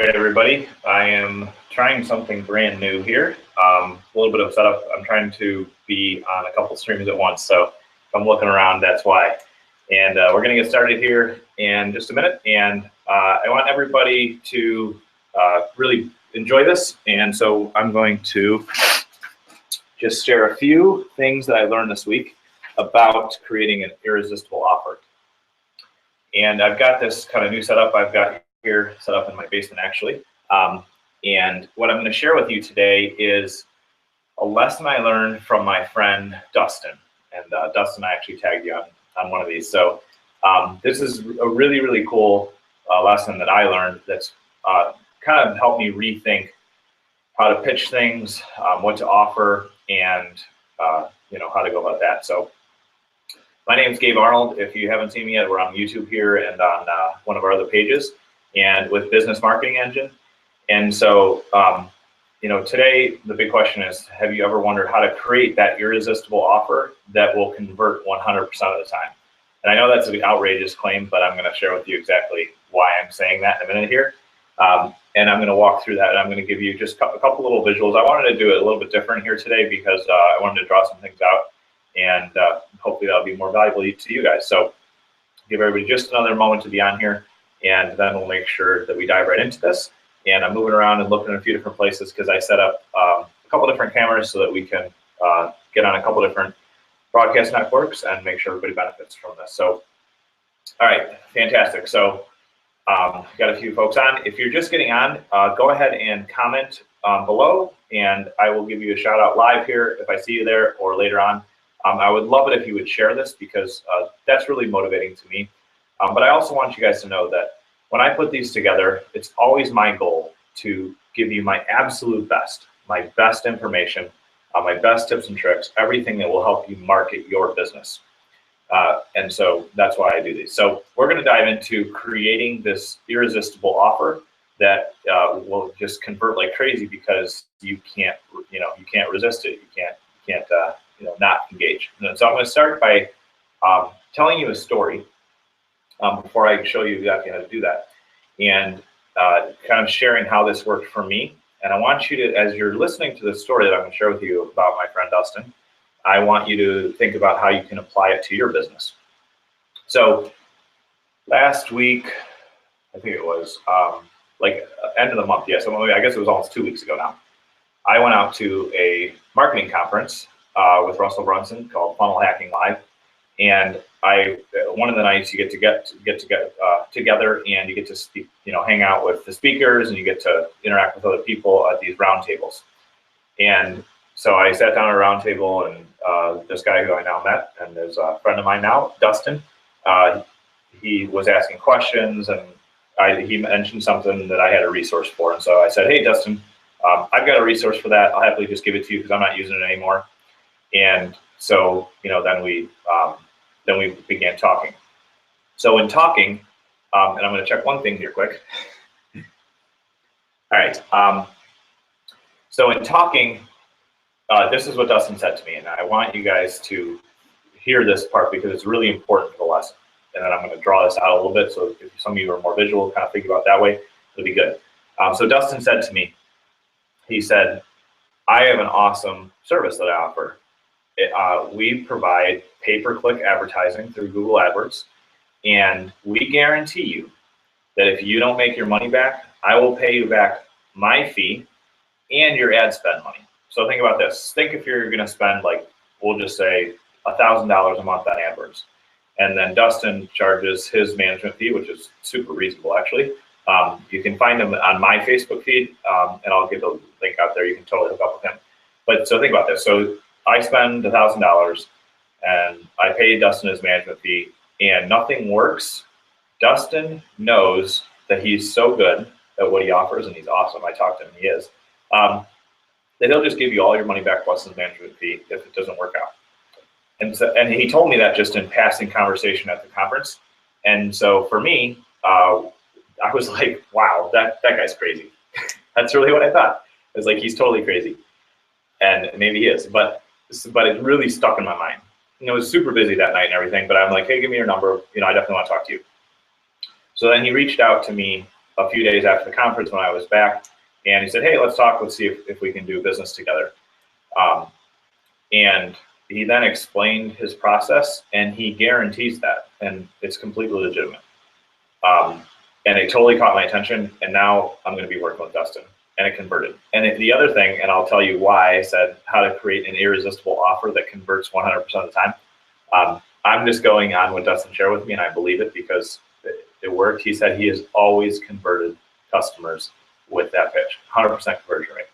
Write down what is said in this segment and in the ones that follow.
Hey everybody, I am trying something brand new here. A little bit of setup. I'm trying to be on a couple streams at once, so if I'm looking around, that's why. And we're going to get started here in just a minute. And I want everybody to really enjoy this. And so I'm going to just share a few things that I learned this week about creating an irresistible offer. And I've got this kind of new setup I've got here set up in my basement actually. And what I'm going to share with you today is a lesson I learned from my friend Dustin. And Dustin, I actually tagged you on one of these. So this is a really, really cool lesson that I learned that's kind of helped me rethink how to pitch things, what to offer, and how to go about that. So my name is Gabe Arnold. If you haven't seen me yet, we're on YouTube here and on one of our other pages, and with Business Marketing Engine. And so, today the big question is, have you ever wondered how to create that irresistible offer that will convert 100% of the time? And I know that's an outrageous claim, but I'm going to share with you exactly why I'm saying that in a minute here. And I'm going to walk through that, and I'm going to give you just a couple little visuals. I wanted to do it a little bit different here today because I wanted to draw some things out, and hopefully that'll be more valuable to you guys. So give everybody just another moment to be on here, and then we'll make sure that we dive right into this. And I'm moving around and looking at a few different places because I set up a couple different cameras so that we can get on a couple different broadcast networks and make sure everybody benefits from this. So, all right, fantastic. So got a few folks on. If you're just getting on, go ahead and comment below, and I will give you a shout out live here if I see you there or later on. I would love it if you would share this because that's really motivating to me. But I also want you guys to know that when I put these together, it's always my goal to give you my absolute best, my best information, my best tips and tricks, everything that will help you market your business. And so that's why I do these. So we're going to dive into creating this irresistible offer that will just convert like crazy because you can't resist it. You can't not engage. And so I'm going to start by telling you a story before I show you exactly how to do that, and kind of sharing how this worked for me. And I want you to, as you're listening to the story that I'm going to share with you about my friend Dustin, I want you to think about how you can apply it to your business. So last week, I think it was end of the month. Yeah, so I guess it was almost 2 weeks ago now. I went out to a marketing conference with Russell Brunson called Funnel Hacking Live, and one of the nights you get together and you get to speak, hang out with the speakers, and you get to interact with other people at these round tables. And so I sat down at a round table, and this guy who I now met, and is a friend of mine now, Dustin, he was asking questions, and he mentioned something that I had a resource for. And so I said, hey, Dustin, I've got a resource for that. I'll happily just give it to you because I'm not using it anymore. And so, then we began talking. So in talking, and I'm going to check one thing here quick. All right. So in talking, this is what Dustin said to me, and I want you guys to hear this part because it's really important for the lesson. And then I'm going to draw this out a little bit, so if some of you are more visual, kind of think about it that way, it'll be good. So Dustin said to me, he said, I have an awesome service that I offer. We provide pay-per-click advertising through Google AdWords, and we guarantee you that if you don't make your money back, I will pay you back my fee and your ad spend money. So think about this. Think if you're going to spend, we'll just say $1,000 a month on AdWords, and then Dustin charges his management fee, which is super reasonable actually. You can find him on my Facebook feed, and I'll get the link out there. You can totally hook up with him. But so think about this. So I spend $1,000 and I pay Dustin his management fee, and nothing works. Dustin knows that he's so good at what he offers, and he's awesome. I talked to him, he is. That he'll just give you all your money back plus his management fee if it doesn't work out. And he told me that just in passing conversation at the conference. And so for me, I was like, wow, that guy's crazy. That's really what I thought. I was like, he's totally crazy. And maybe he is, but it really stuck in my mind. It was super busy that night and everything, but I'm like, hey, give me your number. I definitely want to talk to you. So then he reached out to me a few days after the conference when I was back, and he said, hey, let's talk, let's see if we can do business together. And he then explained his process, and he guarantees that, and it's completely legitimate. And it totally caught my attention, and now I'm going to be working with Dustin, and it converted. And the other thing, and I'll tell you why I said how to create an irresistible offer that converts 100% of the time. I'm just going on what Dustin shared with me, and I believe it because it worked. He said he has always converted customers with that pitch, 100% conversion rate,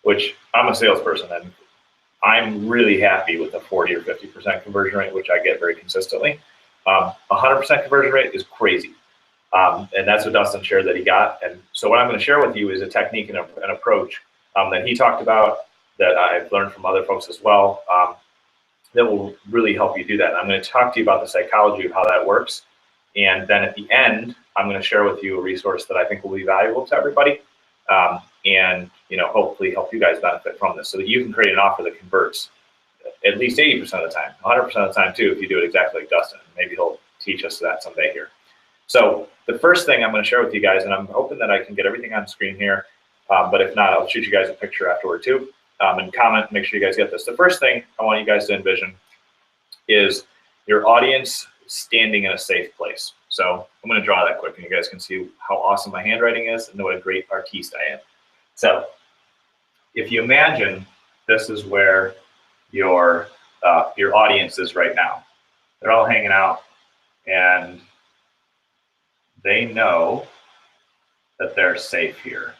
which I'm a salesperson, and I'm really happy with the 40 or 50% conversion rate, which I get very consistently. 100% conversion rate is crazy. And that's what Dustin shared that he got. And so what I'm going to share with you is a technique and an approach that he talked about that I've learned from other folks as well that will really help you do that. And I'm going to talk to you about the psychology of how that works. And then at the end, I'm going to share with you a resource that I think will be valuable to everybody and hopefully help you guys benefit from this so that you can create an offer that converts at least 80% of the time, 100% of the time too, if you do it exactly like Dustin. Maybe he'll teach us that someday here. So the first thing I'm going to share with you guys, and I'm hoping that I can get everything on screen here, but if not, I'll shoot you guys a picture afterward too, and comment, make sure you guys get this. The first thing I want you guys to envision is your audience standing in a safe place. So I'm going to draw that quick, and you guys can see how awesome my handwriting is and what a great artiste I am. So if you imagine this is where your audience is right now. They're all hanging out, and they know that they're safe here.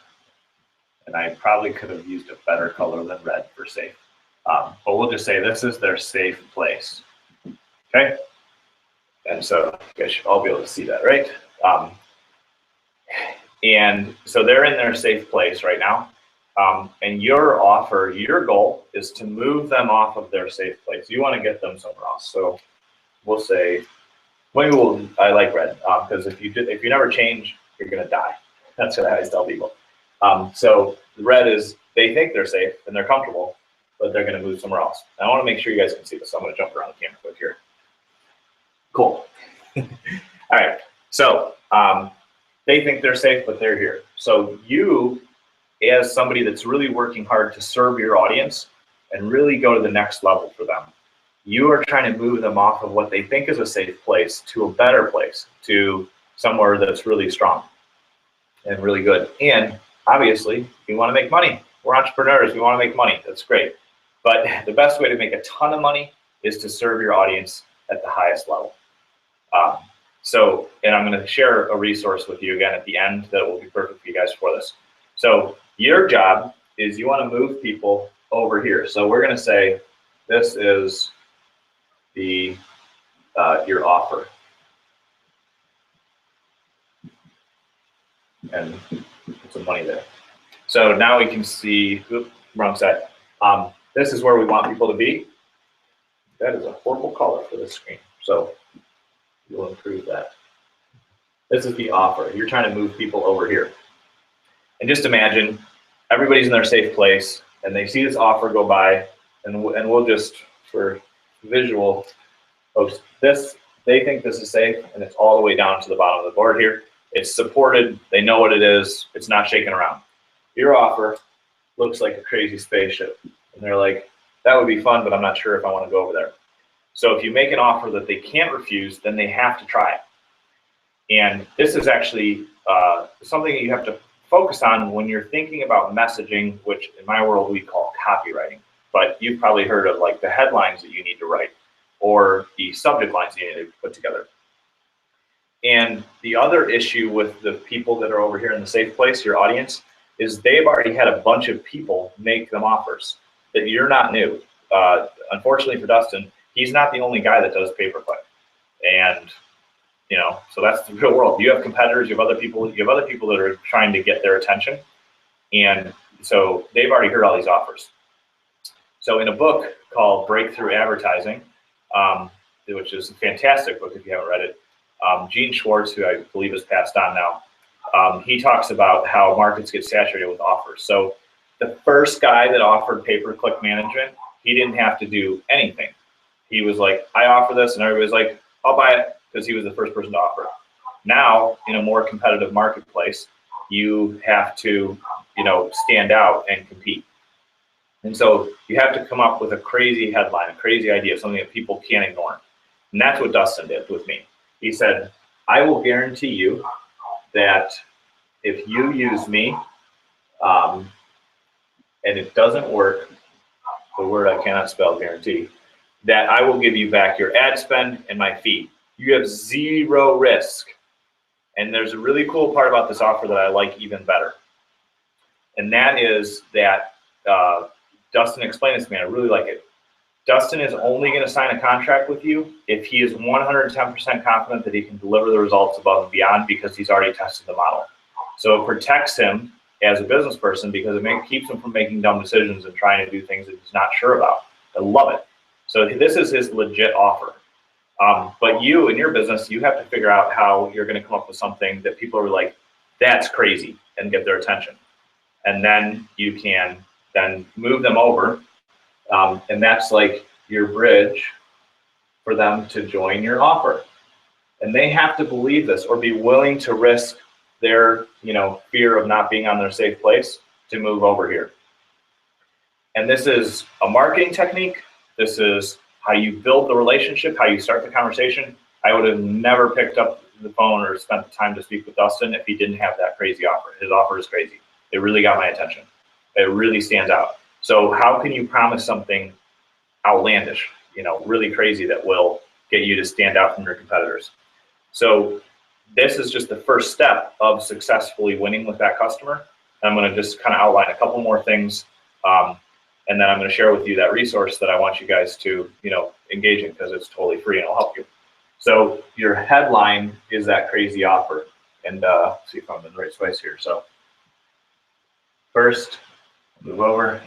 And I probably could have used a better color than red for safe. But we'll just say this is their safe place. Okay? And so you guys should all be able to see that, right? And so they're in their safe place right now. And your offer, your goal is to move them off of their safe place. You want to get them somewhere else. So we'll say, I like red, because if you never change, you're going to die. That's what I always tell people. So red is they think they're safe and they're comfortable, but they're going to move somewhere else. And I want to make sure you guys can see this. So I'm going to jump around the camera quick here. Cool. All right. So they think they're safe, but they're here. So you, as somebody that's really working hard to serve your audience and really go to the next level for them, you are trying to move them off of what they think is a safe place to a better place, to somewhere that's really strong and really good. And obviously, you want to make money. We're entrepreneurs. We want to make money. That's great. But the best way to make a ton of money is to serve your audience at the highest level. And I'm going to share a resource with you again at the end that will be perfect for you guys for this. So your job is you want to move people over here. So we're going to say this is your offer, and put some money there. So now we can see, oops, wrong side. This is where we want people to be. That is a horrible color for this screen, so we'll improve that. This is the offer. You're trying to move people over here. And just imagine everybody's in their safe place, and they see this offer go by, and we'll just, for visual folks, they think this is safe, and it's all the way down to the bottom of the board here. It's supported. They know what it is. It's not shaking around. Your offer looks like a crazy spaceship, and they're like, that would be fun, but I'm not sure if I want to go over there. So if you make an offer that they can't refuse, then they have to try it. And this is actually something that you have to focus on when you're thinking about messaging, which in my world we call copywriting. But you've probably heard of like the headlines that you need to write or the subject lines you need to put together. And the other issue with the people that are over here in the safe place, your audience, is they've already had a bunch of people make them offers that you're not new. Unfortunately for Dustin, he's not the only guy that does pay-per-click. And so that's the real world. You have competitors, you have other people that are trying to get their attention. And so they've already heard all these offers. So in a book called Breakthrough Advertising, which is a fantastic book if you haven't read it, Gene Schwartz, who I believe has passed on now, he talks about how markets get saturated with offers. So the first guy that offered pay-per-click management, he didn't have to do anything. He was like, I offer this, and everybody's like, I'll buy it, because he was the first person to offer it. Now, in a more competitive marketplace, you have to, stand out and compete. And so you have to come up with a crazy headline, a crazy idea, something that people can't ignore. And that's what Dustin did with me. He said, I will guarantee you that if you use me and it doesn't work, the word I cannot spell, guarantee, that I will give you back your ad spend and my fee. You have zero risk. And there's a really cool part about this offer that I like even better. And that is that Dustin explained this to me. I really like it. Dustin is only going to sign a contract with you if he is 110% confident that he can deliver the results above and beyond because he's already tested the model. So it protects him as a business person because it keeps him from making dumb decisions and trying to do things that he's not sure about. I love it. So this is his legit offer. But you in your business, you have to figure out how you're going to come up with something that people are like, that's crazy, and get their attention. And then you can then move them over. And that's like your bridge for them to join your offer. And they have to believe this or be willing to risk their, fear of not being on their safe place to move over here. And this is a marketing technique. This is how you build the relationship, how you start the conversation. I would have never picked up the phone or spent the time to speak with Dustin if he didn't have that crazy offer. His offer is crazy. It really got my attention. It really stands out. So how can you promise something outlandish, really crazy that will get you to stand out from your competitors? So this is just the first step of successfully winning with that customer. I'm going to just kind of outline a couple more things. And then I'm going to share with you that resource that I want you guys to, engage in because it's totally free and it'll help you. So your headline is that crazy offer. And see if I'm in the right space here. So first, move over.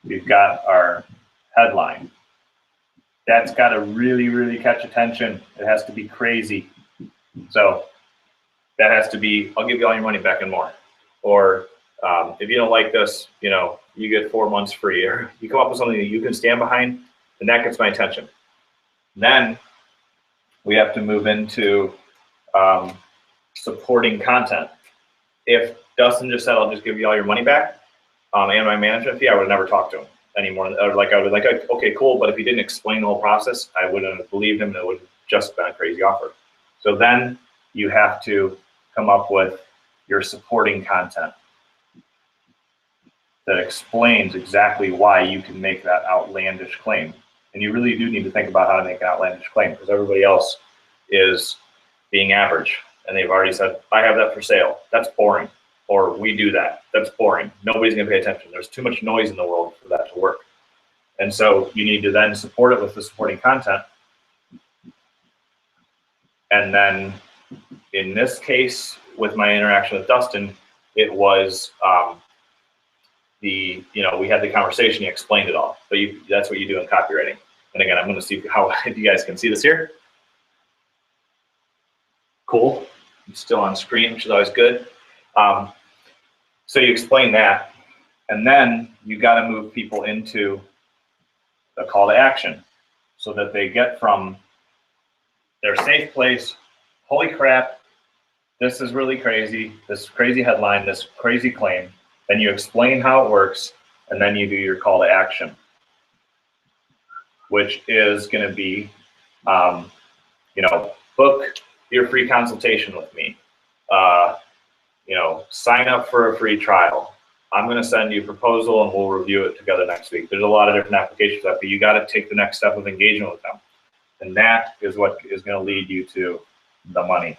We've got our headline. That's got to really, really catch attention. It has to be crazy. So that has to be, I'll give you all your money back and more. Or if you don't like this, you get 4 months free. Or you come up with something that you can stand behind, and that gets my attention. Then we have to move into supporting content. If Dustin just said, I'll just give you all your money back and my management fee, I would have never talked to him anymore. Or I would like, okay, cool. But if he didn't explain the whole process, I wouldn't have believed him, and it would have just been a crazy offer. So then you have to come up with your supporting content that explains exactly why you can make that outlandish claim. And you really do need to think about how to make an outlandish claim because everybody else is being average. And they've already said, I have that for sale. That's boring. Or we do that. That's boring. Nobody's going to pay attention. There's too much noise in the world for that to work. And so you need to then support it with the supporting content. And then in this case, with my interaction with Dustin, it was we had the conversation, he explained it all. But that's what you do in copywriting. And again, I'm going to see how you guys can see this here. Cool. I'm still on screen, which is always good. So you explain that, and then you got to move people into the call to action so that they get from their safe place, holy crap, this is really crazy, this crazy headline, this crazy claim. Then you explain how it works, and then you do your call to action, which is going to be, book your free consultation with me. Sign up for a free trial. I'm going to send you a proposal and we'll review it together next week. There's a lot of different applications out there. You got to take the next step of engagement with them. And that is what is going to lead you to the money.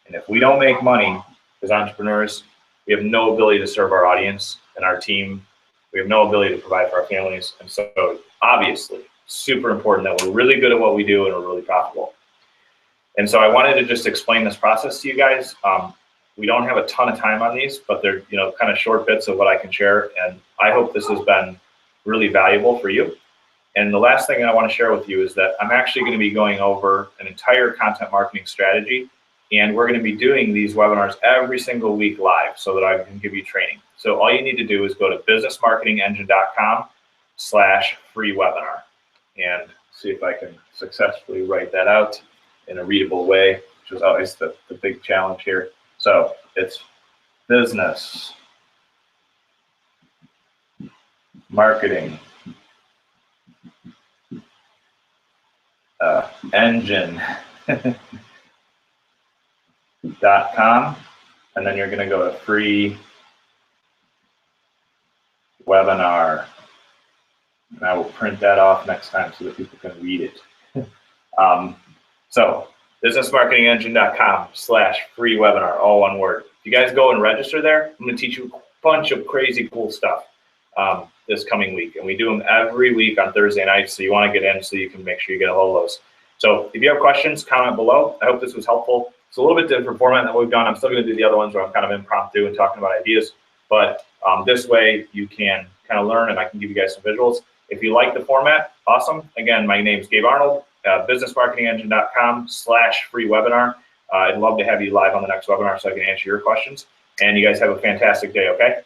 And if we don't make money as entrepreneurs, we have no ability to serve our audience and our team. We have no ability to provide for our families. And so obviously, super important that we're really good at what we do and we're really profitable. And so I wanted to just explain this process to you guys. We don't have a ton of time on these, but they're kind of short bits of what I can share. And I hope this has been really valuable for you. And the last thing I want to share with you is that I'm actually going to be going over an entire content marketing strategy. And we're going to be doing these webinars every single week live so that I can give you training. So all you need to do is go to businessmarketingengine.com/free webinar and see if I can successfully write that out in a readable way, which is always the big challenge here. So It's business marketing engine.com, and then you're going to go to free webinar, and I will print that off next time so that people can read it. So businessmarketingengine.com/free webinar, all one word. If you guys go and register there, I'm going to teach you a bunch of crazy cool stuff this coming week, and we do them every week on Thursday nights, so you want to get in so you can make sure you get a hold of those. So if you have questions, comment below. I hope this was helpful. It's a little bit different format than we've done. I'm still going to do the other ones where I'm kind of impromptu and talking about ideas, but this way you can kind of learn and I can give you guys some visuals. If you like the format, awesome. Again, my name is Gabe Arnold, businessmarketingengine.com/free webinar. I'd love to have you live on the next webinar so I can answer your questions. And you guys have a fantastic day, okay?